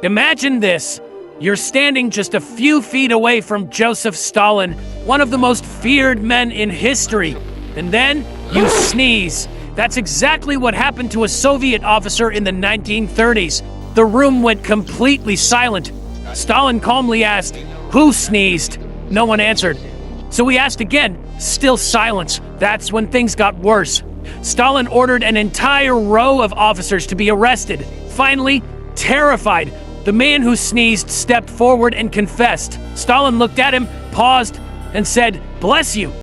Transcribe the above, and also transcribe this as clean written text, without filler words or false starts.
Imagine this. You're standing just a few feet away from Joseph Stalin, one of the most feared men in history. And then you sneeze. That's exactly what happened to a Soviet officer in the 1930s. The room went completely silent. Stalin calmly asked, "Who sneezed?" No one answered. So he asked again, still silence. That's when things got worse. Stalin ordered an entire row of officers to be arrested. Finally, terrified, the man who sneezed stepped forward and confessed. Stalin looked at him, paused, and said, "Bless you."